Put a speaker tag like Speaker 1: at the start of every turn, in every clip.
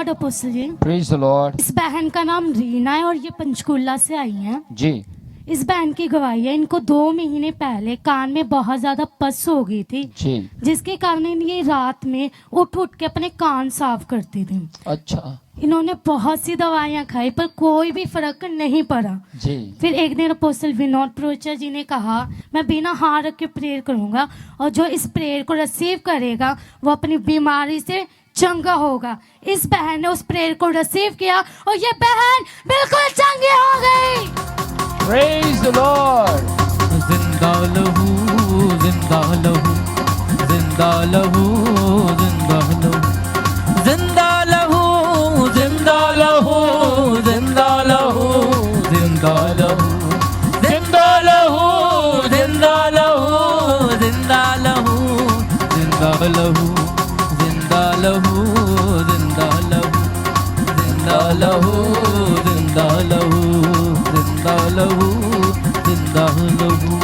Speaker 1: Lord apostle ji.
Speaker 2: Praise the Lord.
Speaker 1: इस बहन का नाम रीना है और ये पंचकूला से आई हैं।
Speaker 2: जी
Speaker 1: इस बहन की गवाही है, इनको 2 महीने पहले कान में बहुत ज्यादा पस हो गई थी,
Speaker 2: जी।
Speaker 1: जिसके कारण ये रात में उठ उठ के अपने कान साफ करती थी।
Speaker 2: अच्छा
Speaker 1: इन्होंने बहुत सी दवाइयां खाई पर कोई भी फर्क नहीं पड़ा।
Speaker 2: जी।
Speaker 1: फिर एक दिन अपोस्टल विनोद प्रोचर जी ने कहा मैं बिना हाथ रख के प्रेयर करूंगा और जो इस प्रेयर को रिसीव करेगा वो अपनी बीमारी से चंगा होगा। इस बहन ने उस प्रेयर को रिसीव किया और ये बहन बिल्कुल चंगी हो गई।
Speaker 2: Praise the Lord.
Speaker 3: जिंदा लहू जिंदा लहू जिंदा लहू जिंदा लहू जिंदा लहू जिंदा लहू जिंदा लहू जिंदा लहू जिंदा लहू जिंदा लहू जिंदा लहू जिंदा लहू जिंदा लहू जिंदा लहू जिंदा लहू जिंदा लहू जिंदा लहू जिंदा लहू।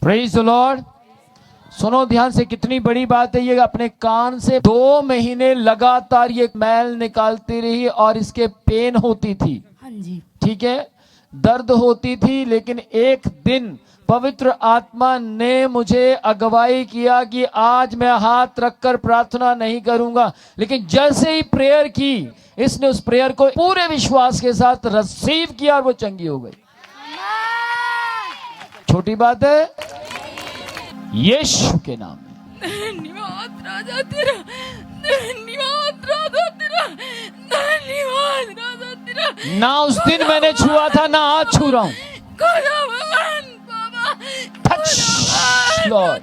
Speaker 2: Praise the Lord. सुनो ध्यान से, कितनी बड़ी बात है ये। अपने कान से 2 महीने लगातार ये मैल निकालती रही और इसके पेन होती थी।
Speaker 1: हाँ जी।
Speaker 2: ठीक है, दर्द होती थी। लेकिन एक दिन पवित्र आत्मा ने मुझे अगुवाई किया कि आज मैं हाथ रखकर प्रार्थना नहीं करूंगा, लेकिन जैसे ही प्रेयर की इसने उस प्रेयर को पूरे विश्वास के साथ रिसीव किया और वो चंगी हो गई। छोटी बात है, यीशु के नाम में।
Speaker 4: धन्यवाद राजा तेरा, धन्यवाद राजा तेरा, धन्यवाद राजा तेरा।
Speaker 2: ना उस दिन मैंने छुआ था ना आज छू रहा हूं।
Speaker 4: खुदावन बाबा,
Speaker 2: touch Lord.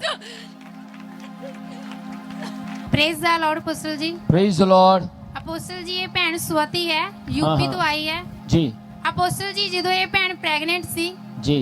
Speaker 5: Praise the Lord apostle ji.
Speaker 2: Praise the Lord.
Speaker 5: Apostle ji ये ਭੈਣ ਸਵਾਤੀ ਹੈ, यूपी ਤੋਂ ਆਈ ਹੈ।
Speaker 2: जी
Speaker 5: ਅਪੋਸਟਲ ਜੀ ਜਦੋਂ ਇਹ ਭੈਣ ਪ੍ਰੈਗਨੈਂਟ ਸੀ,
Speaker 2: जी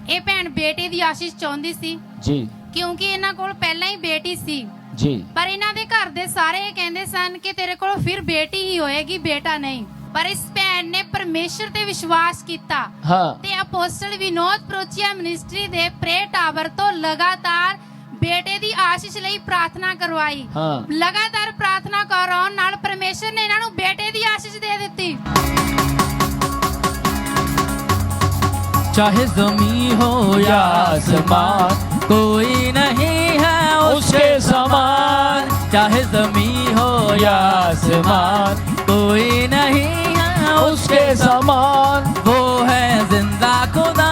Speaker 5: ਇਹ ਭੈਣ ਬੇਟੇ ਦੀ ਆਸ਼ੀਸ਼ ਚਾਹੁੰਦੀ ਸੀ
Speaker 2: जी
Speaker 5: ਕਿਉਂਕਿ ਇਹਨਾਂ ਕੋਲ ਪਹਿਲਾਂ ਹੀ ਬੇਟੀ ਸੀ।
Speaker 2: जी
Speaker 5: ਪਰ ਇਹਨਾਂ ਦੇ ਘਰ ਦੇ ਸਾਰੇ ਇਹ ਕਹਿੰਦੇ ਸਨ ਕਿ ਤੇਰੇ ਕੋਲ ਫਿਰ ਬੇਟੀ ਹੀ ਹੋਏਗੀ, ਬੇਟਾ ਨਹੀਂ। ਪਰ ਇਸ ਭੈਣ ਨੇ ਪਰਮੇਸ਼ਰ ਤੇ ਵਿਸ਼ਵਾਸ ਕੀਤਾ
Speaker 2: हाँ
Speaker 5: ਤੇ ਅਪੋਸਟਲ ਵਿਨੋਦ ਪ੍ਰੋਚੀਆ ਮਿਨਿਸਟਰੀ ਦੇ ਪ੍ਰੇ ਟਾਵਰ ਤੋਂ ਲਗਾਤਾਰ ਬੇਟੇ ਦੀ ਆਸ਼ੀਸ਼ ਲਈ ਪ੍ਰਾਰਥਨਾ ਕਰਵਾਈ।
Speaker 2: हाँ
Speaker 5: ਲਗਾਤਾਰ ਪ੍ਰਾਰਥਨਾ ਕਰਾਉਣ ਨਾਲ ਪਰਮੇਸ਼ਰ ਨੇ ਇਹਨਾਂ ਨੂੰ ਬੇਟੇ ਦੀ ਆਸ਼ੀਸ਼ ਦੇ ਦਿੱਤੀ।
Speaker 3: चाहे जमी हो या आसमान, कोई नहीं है उसके समान। चाहे जमी हो या आसमान, कोई नहीं है उसके समान। वो है जिंदा खुदा,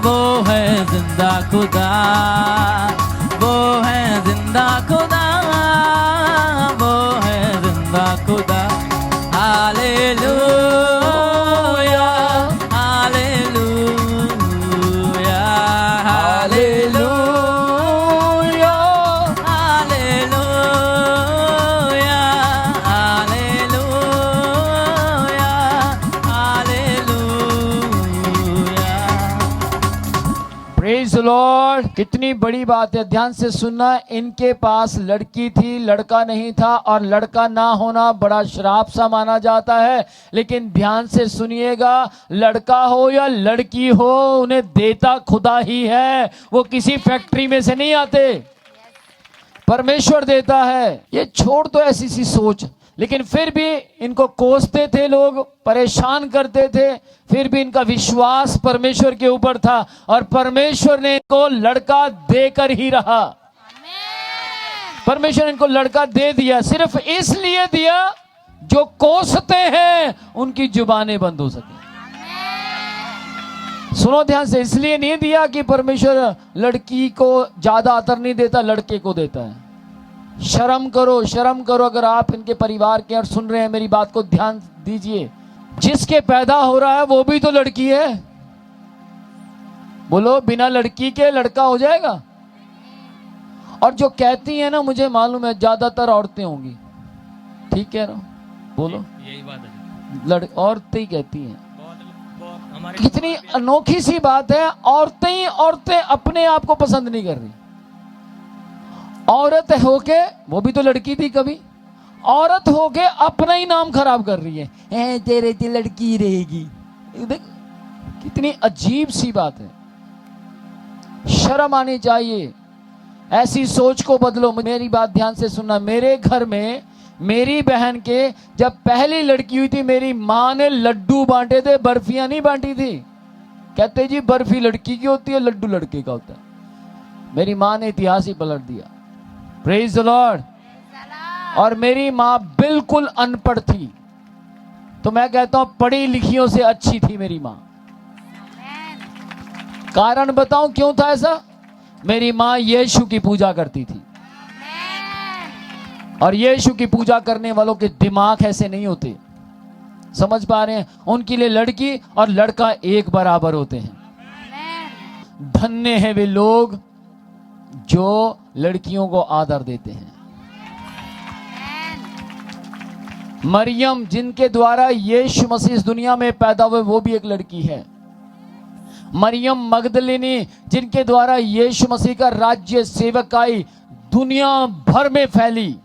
Speaker 3: वो है जिंदा खुदा, वो है जिंदा खुदा, वो है जिंदा खुदा। Hallelujah
Speaker 2: praise the Lord. कितनी बड़ी बात है, ध्यान से सुनना। इनके पास लड़की थी, लड़का नहीं था, और लड़का ना होना बड़ा श्राप सा माना जाता है। लेकिन ध्यान से सुनिएगा, लड़का हो या लड़की हो, उन्हें देता खुदा ही है। वो किसी फैक्ट्री में से नहीं आते, परमेश्वर देता है। ये छोड़ तो ऐसी सी सोच, लेकिन फिर भी इनको कोसते थे लोग, परेशान करते थे, फिर भी इनका विश्वास परमेश्वर के ऊपर था और परमेश्वर ने इनको लड़का देकर ही रहा। परमेश्वर ने इनको लड़का दे दिया, सिर्फ इसलिए दिया जो कोसते हैं उनकी जुबानें बंद हो सके। सुनो ध्यान से, इसलिए नहीं दिया कि परमेश्वर लड़की को ज्यादा अतर नहीं देता, लड़के को देता है। शर्म करो, शर्म करो अगर आप इनके परिवार के और सुन रहे हैं मेरी बात को ध्यान दीजिए। जिसके पैदा हो रहा है वो भी तो लड़की है। बोलो, बिना लड़की के लड़का हो जाएगा? और जो कहती है ना, मुझे मालूम है ज्यादातर औरतें होंगी। ठीक कह रहा हूं? बोलो,
Speaker 3: यही बात है।
Speaker 2: औरतें ही कहती हैं। कितनी अनोखी सी बात है, औरतें ही औरतें अपने आप को पसंद नहीं कर रही। औरत होके, वो भी तो लड़की थी कभी, औरत होके अपना ही नाम खराब कर रही है, तेरे से लड़की रहेगी। देख कितनी अजीब सी बात है, शर्म आनी चाहिए। ऐसी सोच को बदलो। मेरी बात ध्यान से सुनना। मेरे घर में मेरी बहन के जब पहली लड़की हुई थी, मेरी माँ ने लड्डू बांटे थे, बर्फियां नहीं बांटी थी। कहते जी बर्फी लड़की की होती है, लड्डू लड़के का होता है। मेरी माँ ने इतिहास ही पलट दिया। Praise the Lord. और मेरी माँ बिल्कुल अनपढ़ थी, तो मैं कहता हूं पढ़ी लिखियों से अच्छी थी मेरी माँ। कारण बताऊं क्यों था ऐसा? मेरी माँ यीशु की पूजा करती थी, और यीशु की पूजा करने वालों के दिमाग ऐसे नहीं होते। समझ पा रहे हैं? उनके लिए लड़की और लड़का एक बराबर होते हैं। धन्य है वे लोग जो लड़कियों को आदर देते हैं। मरियम जिनके द्वारा यीशु मसीह इस दुनिया में पैदा हुए, वो भी एक लड़की है। मरियम मगदलिनी जिनके द्वारा यीशु मसीह का राज्य सेवकाई दुनिया भर में फैली।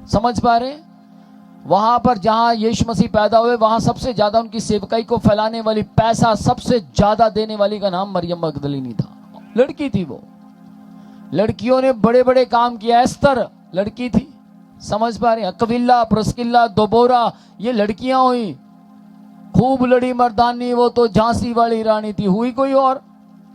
Speaker 2: समझ पा रहे? वहां पर जहां यीशु मसीह पैदा हुए, वहां सबसे ज्यादा उनकी सेवकाई को फैलाने वाली, पैसा सबसे ज्यादा देने वाली का नाम मरियम मगदलिनी था। लड़की थी वो। लड़कियों ने बड़े बड़े काम किया। एस्तर लड़की थी। समझ पा रहे हैं? अक्विला, प्रिस्किल्ला, दोबोरा, ये लड़कियां हुई। खूब लड़ी मर्दानी, वो तो झांसी वाली रानी थी। हुई कोई और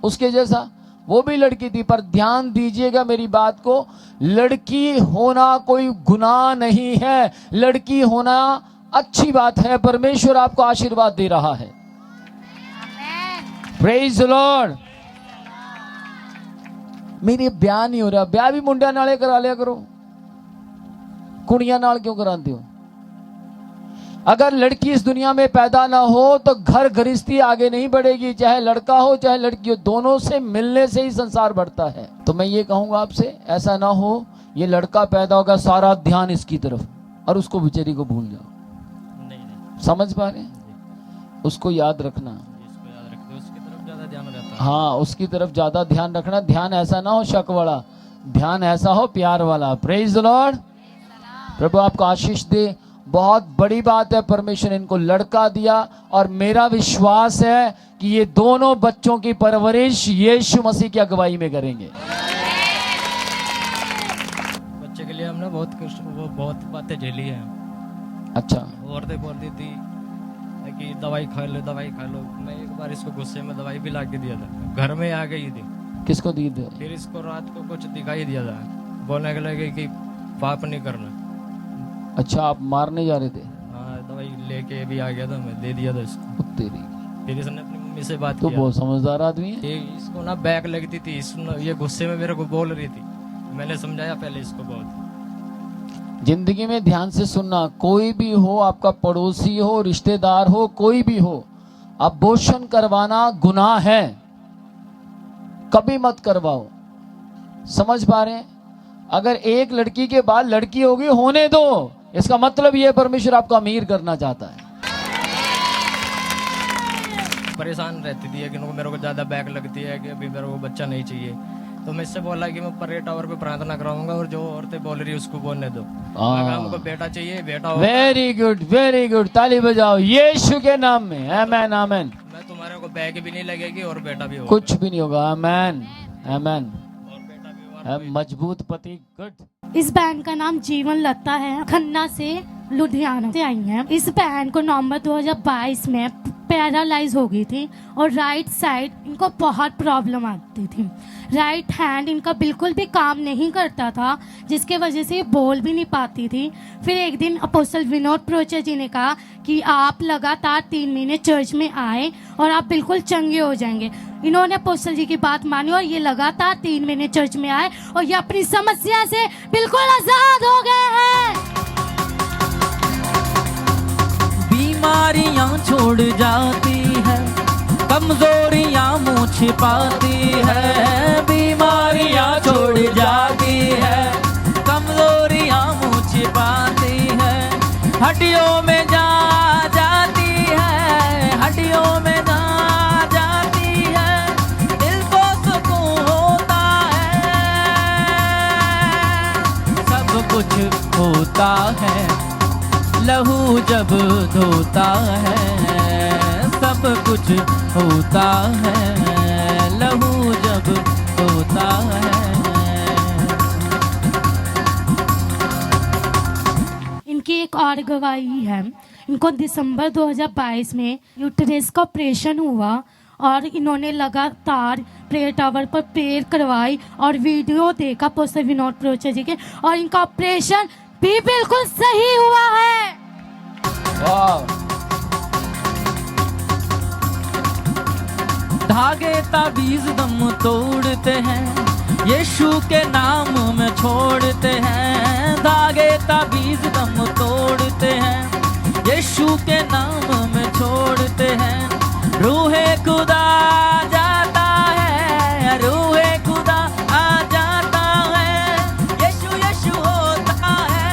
Speaker 2: उसके जैसा? वो भी लड़की थी। पर ध्यान दीजिएगा मेरी बात को, लड़की होना कोई गुनाह नहीं है। लड़की होना अच्छी बात है। परमेश्वर आपको आशीर्वाद दे रहा है। Praise the Lord. मेरे ब्याह नहीं हो रहा, ब्याह भी मुंडिया नाले करा लिया करो, कुड़ियां नाल क्यों कराते हो? अगर लड़की इस दुनिया में पैदा ना हो तो घर गृहस्थी आगे नहीं बढ़ेगी। चाहे लड़का हो चाहे लड़की हो, दोनों से मिलने से ही संसार बढ़ता है। तो मैं ये कहूंगा आपसे, ऐसा ना हो ये लड़का पैदा होगा, सारा ध्यान इसकी तरफ, और उसको बेचारी को भूल जाओ।
Speaker 3: नहीं।
Speaker 2: समझ पा रहे? उसको याद रखना।
Speaker 3: इसको याद रखते, उसकी तरफ ज्यादा ध्यान रहता है।
Speaker 2: हाँ, उसकी तरफ ज्यादा ध्यान रखना। ध्यान ऐसा ना हो शक वाला, ध्यान ऐसा हो प्यार वाला। Praise the Lord. प्रभु आपको आशीष दे। बहुत बड़ी बात है, परमेश्वर इनको लड़का दिया, और मेरा विश्वास है कि ये दोनों बच्चों की परवरिश यीशु मसीह की अगुवाई में करेंगे।
Speaker 3: बच्चे के लिए हमने बहुत बातें झेली है।
Speaker 2: अच्छा।
Speaker 3: औरतें बोलती थी कि दवाई खा लो, दवाई खा लो। मैं एक बार इसको गुस्से में दवाई भी ला के दिया था, घर में आ गई थी।
Speaker 2: किसको दी थी?
Speaker 3: फिर इसको रात को कुछ दिखाई दिया था, बोलने के लगे कि पाप नहीं करना।
Speaker 2: अच्छा, आप मारने जा रहे थे?
Speaker 3: हाँ, दवाई लेके भी आ गया था, मैं दे दिया था इसको।
Speaker 2: तेरी,
Speaker 3: फिर इसने अपनी मम्मी से बात
Speaker 2: तो
Speaker 3: किया।
Speaker 2: बहुत समझदार आदमी है।
Speaker 3: इसको ना बैक लगती थी, ये गुस्से में मेरे को बोल रही थी। मैंने समझाया पहले इसको बहुत।
Speaker 2: जिंदगी में ध्यान से सुनना, कोई भी हो, आपका पड़ोसी हो, रिश्तेदार हो, कोई भी हो, अबॉर्शन करवाना गुनाह है। कभी मत करवाओ। समझ पा रहे हैं? अगर एक लड़की के बाद लड़की होगी, होने दो। इसका मतलब यह परमेश्वर आपको अमीर करना चाहता है।
Speaker 3: परेशान रहती थी कि मेरे को ज्यादा बैक लगती है कि अभी मेरे को बच्चा नहीं चाहिए। तो मैं इससे बोला कि मैं परेड टावर पे प्रार्थना कराऊंगा, और जो औरतें बोल रही है उसको बोलने दो। अगर हमको बेटा चाहिए, बेटा होगा।
Speaker 2: Very good, very good. ताली बजाओ यीशु के नाम में। आमेन, आमेन।
Speaker 3: मैं तुम्हारे को बैग भी नहीं लगेगी और बेटा भी होगा।
Speaker 2: कुछ भी नहीं होगा। आमेन, आमेन।
Speaker 3: और बेटा भी होगा।
Speaker 2: मजबूत पति। गुड।
Speaker 1: इस बहन का नाम जीवन लता है, खन्ना से, लुधियाना से आई है। इस बहन को नवंबर 2022 में पैरालाइज हो गई थी, और राइट साइड इनको बहुत प्रॉब्लम आती थी। राइट हैंड इनका बिल्कुल भी काम नहीं करता था, जिसके वजह से ये बोल भी नहीं पाती थी। फिर एक दिन अपोस्टल विनोद प्रोचर जी ने कहा कि आप लगातार 3 महीने चर्च में आए और आप बिल्कुल चंगे हो जाएंगे। इन्होंने अपोस्टल जी की बात मानी, और ये लगातार 3 महीने चर्च में आए, और ये अपनी समस्या से बिल्कुल आजाद हो गए हैं।
Speaker 3: बीमारियां छोड़ जाती है, कमजोरियां मुँह छिपाती है। बीमारियां छोड़ जाती है, कमजोरियां मुँह छिपाती है। हड्डियों में जा जाती है, हड्डियों में जा जाती है। दिल को सुकून होता है, सब कुछ होता है। लहू जब धोता है, सब कुछ होता है। लहू जब धोता है,
Speaker 1: इनकी एक और गवाही है। इनको दिसंबर 2022 में यूट्रस का ऑपरेशन हुआ और इन्होंने लगातार प्रेयर टावर पर प्रेयर करवाई और वीडियो देखा अपोस्टल विनोद प्रोचा जी के, और इनका ऑपरेशन भी बिल्कुल सही हुआ है।
Speaker 2: वाह।
Speaker 6: धागे ताबीज दम तोड़ते हैं, यीशु के नाम में छोड़ते हैं। धागे ताबीज दम तोड़ते हैं, यीशु के नाम में छोड़ते हैं। रूहे खुदा आ जाता है, रूहे खुदा आ जाता है, यीशु यीशु होता है,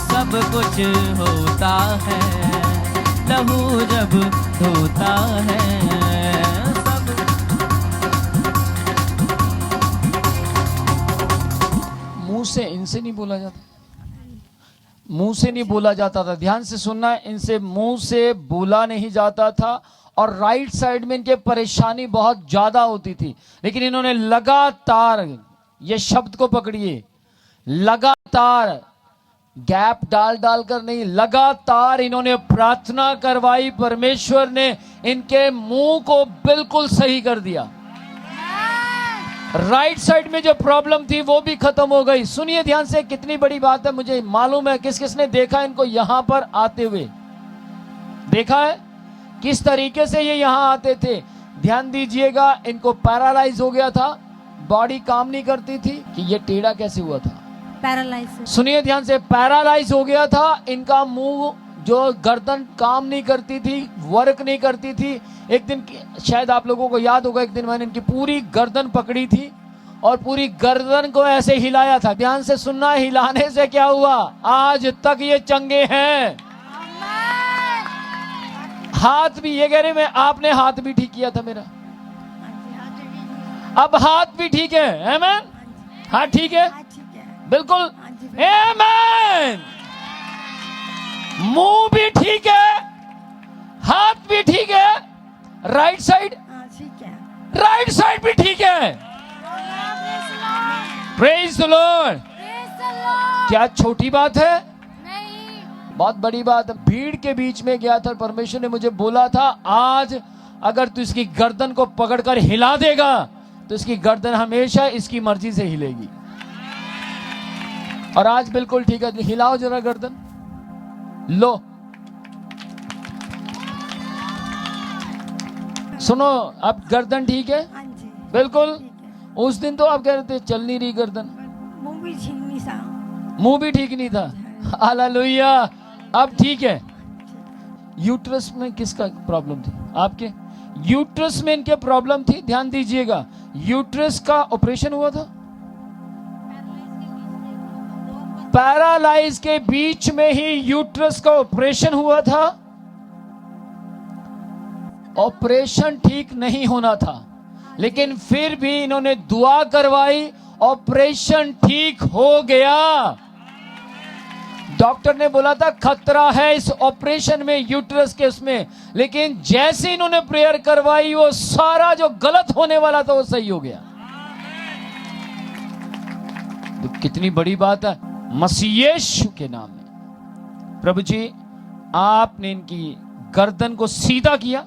Speaker 6: सब कुछ होता है, लहू जब धोता है सब।
Speaker 2: मुंह से इनसे नहीं बोला जाता, मुंह से नहीं बोला जाता था। ध्यान से सुनना, इनसे मुंह से बोला नहीं जाता था और राइट साइड में इनके परेशानी बहुत ज्यादा होती थी, लेकिन इन्होंने लगातार, ये शब्द को पकड़िए, लगातार गैप डाल डाल कर नहीं, लगातार इन्होंने प्रार्थना करवाई। परमेश्वर ने इनके मुंह को बिल्कुल सही कर दिया। राइट साइड में जो प्रॉब्लम थी वो भी खत्म हो गई। सुनिए ध्यान से, कितनी बड़ी बात है। मुझे मालूम है किस किसने देखा इनको यहां पर आते हुए, देखा है किस तरीके से ये यहां आते थे। ध्यान दीजिएगा, इनको पैरालाइज हो गया था, बॉडी काम नहीं करती थी। कि ये टेढ़ा कैसे हुआ था?
Speaker 1: पैरालाइज।
Speaker 2: सुनिए ध्यान से, पैरालाइज हो गया था। इनका मुंह, जो गर्दन काम नहीं करती थी, वर्क नहीं करती थी। एक दिन शायद आप लोगों को याद होगा, एक दिन मैंने इनकी पूरी गर्दन पकड़ी थी और पूरी गर्दन को ऐसे हिलाया था। ध्यान से सुनना, हिलाने से क्या हुआ? आज तक ये चंगे हैं। हाथ भी, ये कह रहे मैं, आपने हाथ भी ठीक किया था मेरा, अब हाथ भी ठीक है। आमीन। हाँ ठीक है, बिल्कुल आमीन। मुंह भी ठीक है, हाथ भी ठीक है, राइट साइड
Speaker 7: ठीक है,
Speaker 2: राइट साइड भी ठीक है। Praise the Lord. क्या छोटी बात है?
Speaker 1: नहीं,
Speaker 2: बहुत बड़ी बात है। भीड़ के बीच में गया था, परमेश्वर ने मुझे बोला था, आज अगर तू इसकी गर्दन को पकड़कर हिला देगा तो इसकी गर्दन हमेशा इसकी मर्जी से हिलेगी। और आज बिल्कुल ठीक है। हिलाओ जरा गर्दन, लो। सुनो, अब गर्दन ठीक है
Speaker 7: हाँ जी,
Speaker 2: बिल्कुल।
Speaker 7: ठीक है।
Speaker 2: उस दिन तो आप कह रहे थे चल नहीं रही गर्दन,
Speaker 7: मुंह भी झिंगनी सा।
Speaker 2: मुंह भी ठीक नहीं था। हालेलुया, अब ठीक है। यूट्रस में किसका प्रॉब्लम थी? आपके यूट्रस में इनके प्रॉब्लम थी। ध्यान दीजिएगा, यूट्रस का ऑपरेशन हुआ था, पैरालाइज के बीच में ही यूट्रस का ऑपरेशन हुआ था। ऑपरेशन ठीक नहीं होना था, लेकिन फिर भी इन्होंने दुआ करवाई, ऑपरेशन ठीक हो गया। डॉक्टर ने बोला था खतरा है इस ऑपरेशन में, यूट्रस के उसमें, लेकिन जैसे इन्होंने प्रेयर करवाई, वो सारा जो गलत होने वाला था वो सही हो गया। तो कितनी बड़ी बात है। मसीह यीशु के नाम में प्रभु जी, आपने इनकी गर्दन को सीधा किया,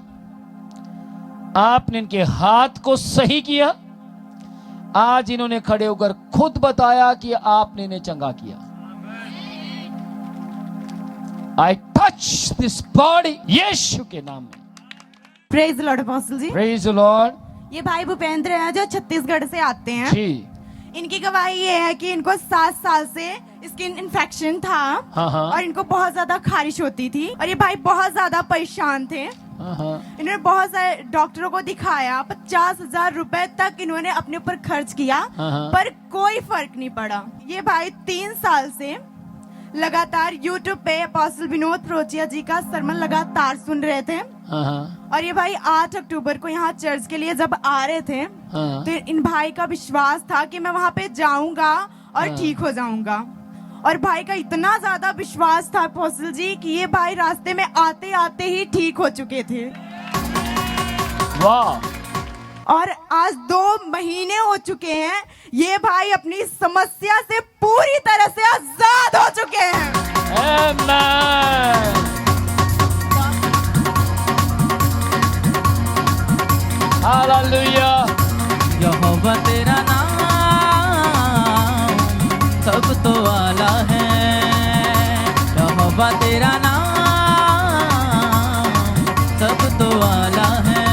Speaker 2: आपने इनके हाथ को सही किया। आज इन्होंने खड़े होकर खुद बताया कि आपने इन्हें चंगा किया। I touch this body, Yeshu के नाम में।
Speaker 7: Praise Lord apostle ji.
Speaker 2: Praise the Lord.
Speaker 7: ये भाई भूपेंद्र हैं जो छत्तीसगढ़ से आते हैं।
Speaker 2: जी।
Speaker 7: इनकी गवाही ये है कि इनको 7 साल से स्किन इन्फेक्शन था।
Speaker 2: हाँ।
Speaker 7: और इनको बहुत ज्यादा खारिश होती थी और ये भाई बहुत ज्यादा परेशान थे।
Speaker 2: हाँ।
Speaker 7: इन्होंने बहुत सारे डॉक्टरों को दिखाया, 50,000 रुपए तक इन्होंने अपने ऊपर खर्च किया,
Speaker 2: हाँ।
Speaker 7: पर कोई फर्क नहीं पड़ा। ये भाई 3 साल से लगातार YouTube पे अपोस्टल विनोद प्रोचिया जी का सरमन लगातार सुन रहे थे।
Speaker 2: हाँ।
Speaker 7: और ये भाई 8 अक्टूबर को यहाँ चर्च के लिए जब आ रहे थे,
Speaker 2: हाँ।
Speaker 7: तो इन भाई का विश्वास था कि मैं वहाँ पे जाऊंगा और ठीक हो जाऊंगा। और भाई का इतना ज्यादा विश्वास था अपोस्टल जी कि ये भाई रास्ते में आते आते ही ठीक हो चुके थे।
Speaker 2: वाह।
Speaker 7: और आज 2 महीने हो चुके हैं, ये भाई अपनी समस्या से पूरी तरह से आजाद हो चुके हैं।
Speaker 2: Amen. Hallelujah.
Speaker 6: यहोवा तेरा नाम सब तो आला है, यहोवा तेरा नाम सब तो आला है।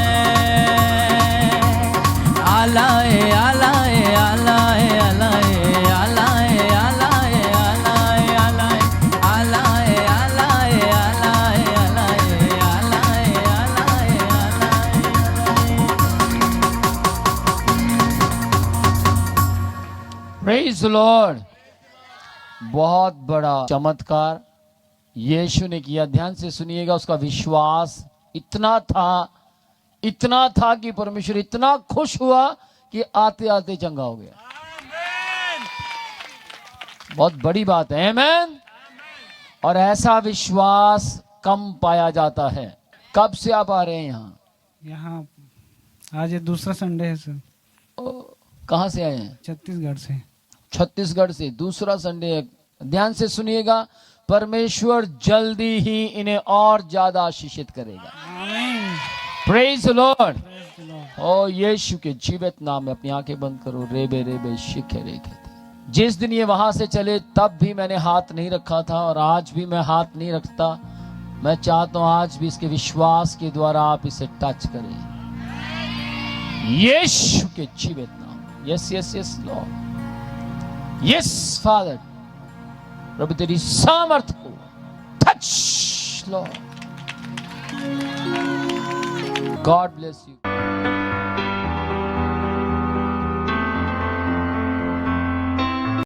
Speaker 6: आला है, आला है, आला है, आला है, आला है, आला है, आला है, आला है, आला है, आला है, आला है, आला है, आला है, आला है, आला है।
Speaker 2: Praise the Lord. बहुत बड़ा चमत्कार यीशु ने किया। ध्यान से सुनिएगा, उसका विश्वास इतना था कि परमेश्वर इतना खुश हुआ कि आते आते चंगा हो गया। बहुत बड़ी बात है। आमीन। और ऐसा विश्वास कम पाया जाता है। कब से आप आ रहे हैं यहाँ?
Speaker 8: आज ये दूसरा संडे है सर।
Speaker 2: कहाँ से आए हैं?
Speaker 8: छत्तीसगढ़ से।
Speaker 2: छत्तीसगढ़ से दूसरा संडे है। ध्यान से सुनिएगा, परमेश्वर जल्दी ही इन्हें और ज्यादा आशीषित करेगा। Praise the Lord. ओ यीशु के जीवित नाम में अपनी आंखें बंद करो। रेबे रेबे शिखे रेखे। जिस दिन ये वहां से चले तब भी मैंने हाथ नहीं रखा था और आज भी मैं हाथ नहीं रखता। मैं चाहता हूं आज भी इसके विश्वास के द्वारा आप इसे टच करें यीशु के जीवित नाम। Yes yes yes Lord, yes father. प्रभु तेरी सामर्थ को touch Lord. God bless you.